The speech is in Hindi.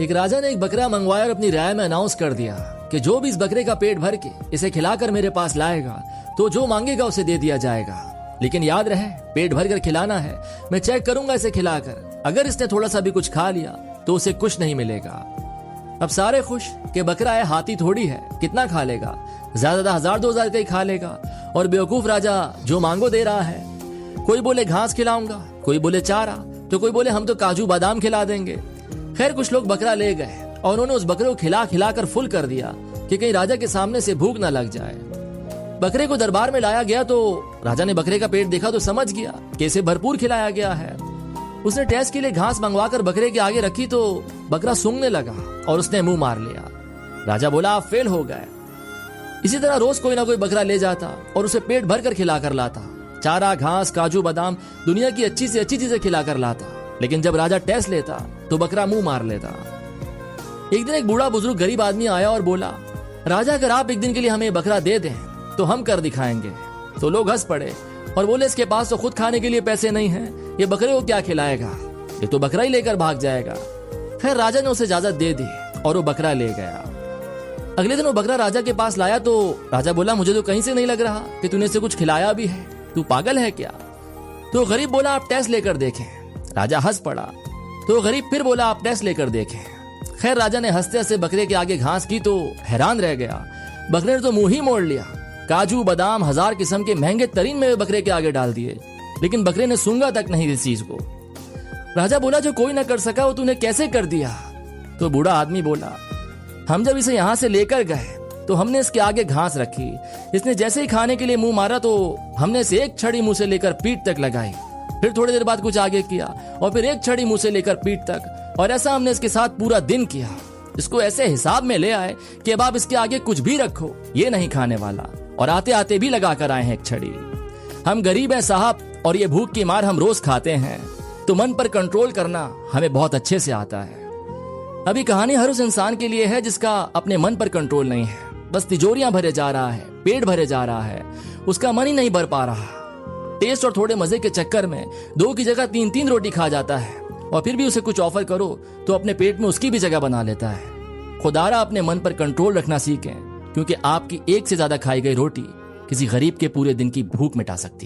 एक राजा ने एक बकरा मंगवाया और अपनी राय में अनाउंस कर दिया कि जो भी इस बकरे का पेट भर के इसे खिलाकर मेरे पास लाएगा तो जो मांगेगा उसे दे दिया जाएगा। लेकिन याद रहे, पेट भर कर खिलाना है। मैं चेक करूंगा इसे खिलाकर, अगर इसने थोड़ा सा भी कुछ खा लिया तो उसे कुछ नहीं मिलेगा। अब सारे खुश कि बकरा है, हाथी थोड़ी है, कितना खा लेगा, ज्यादा 1000-2000 का ही खा लेगा। और बेवकूफ राजा जो मांगो दे रहा है। कोई बोले घास खिलाऊंगा, कोई बोले चारा, तो कोई बोले हम तो काजू बादाम खिला देंगे। खैर कुछ लोग बकरा ले गए और उन्होंने उस बकरे को खिला खिला कर फुल कर दिया कि कहीं राजा के सामने से भूख न लग जाए। बकरे को दरबार में लाया गया तो राजा ने बकरे का पेट देखा तो समझ गया कि इसे भरपूर खिलाया गया है। उसने टेस्ट के लिए घास मंगवाकर बकरे के आगे रखी तो बकरा सूंघने लगा और उसने मुंह मार लिया। राजा बोला आप फेल हो गए। इसी तरह रोज कोई ना कोई बकरा ले जाता और उसे पेट भर कर खिला कर लाता, चारा, घास, काजू बादाम, दुनिया की अच्छी से अच्छी चीजें खिलाकर लाता। लेकिन जब राजा टेस्ट लेता तो बकरा मुंह मार लेता। एक दिन एक बूढ़ा बुजुर्ग गरीब आदमी आया और बोला, राजा अगर आप एक दिन के लिए हमें बकरा दे दें तो हम कर दिखाएंगे। तो लोग हंस पड़े और बोले इसके पास तो खुद खाने के लिए पैसे नहीं हैं, ये बकरे को क्या खिलाएगा, ये तो बकरा ही लेकर भाग जाएगा। खैर राजा ने उसे इजाजत दे दी और वो बकरा ले गया। अगले दिन वो बकरा राजा के पास लाया तो राजा बोला मुझे तो कहीं से नहीं लग रहा कि तूने इसे कुछ खिलाया भी है, तू पागल है क्या। तो गरीब बोला आप टेस्ट लेकर देखें। राजा हंस पड़ा। तो गरीब फिर बोला आप टेस्ट लेकर देखें। खैर राजा ने हंसते हंसते बकरे के आगे घास की तो हैरान रह गया। बकरे ने तो मुंह ही मोड़ लिया। काजू बादाम 1000 किस्म के महंगे तरीन में बकरे के आगे डाल दिए, लेकिन बकरे ने सूंघा तक नहीं इस चीज को। राजा बोला जो कोई ना कर सका वो तूने कैसे कर दिया। तो बूढ़ा आदमी बोला हम जब इसे यहां से लेकर गए तो हमने इसके आगे घास रखी, इसने जैसे ही खाने के लिए मुंह मारा तो हमने इसे एक छड़ी मुंह से लेकर पीठ तक लगाई, फिर थोड़ी देर बाद कुछ आगे किया और फिर एक छड़ी मुंह से लेकर पीठ तक, और ऐसा हमने इसके साथ पूरा दिन किया। इसको ऐसे हिसाब में ले आए कि अब आप इसके आगे कुछ भी रखो ये नहीं खाने वाला, और आते आते भी लगा कर आए हैं एक छड़ी। हम गरीब हैं साहब और ये भूख की मार हम रोज खाते हैं, तो मन पर कंट्रोल करना हमें बहुत अच्छे से आता है। अभी कहानी हर उस इंसान के लिए है जिसका अपने मन पर कंट्रोल नहीं है, बस तिजोरियां भरे जा रहा है, पेट भरे जा रहा है, उसका मन ही नहीं भर पा रहा। टेस्ट और थोड़े मजे के चक्कर में 2 की जगह 3-3 रोटी खा जाता है, और फिर भी उसे कुछ ऑफर करो तो अपने पेट में उसकी भी जगह बना लेता है। खुदारा अपने मन पर कंट्रोल रखना सीखें, क्योंकि आपकी एक से ज्यादा खाई गई रोटी किसी गरीब के पूरे दिन की भूख मिटा सकती है।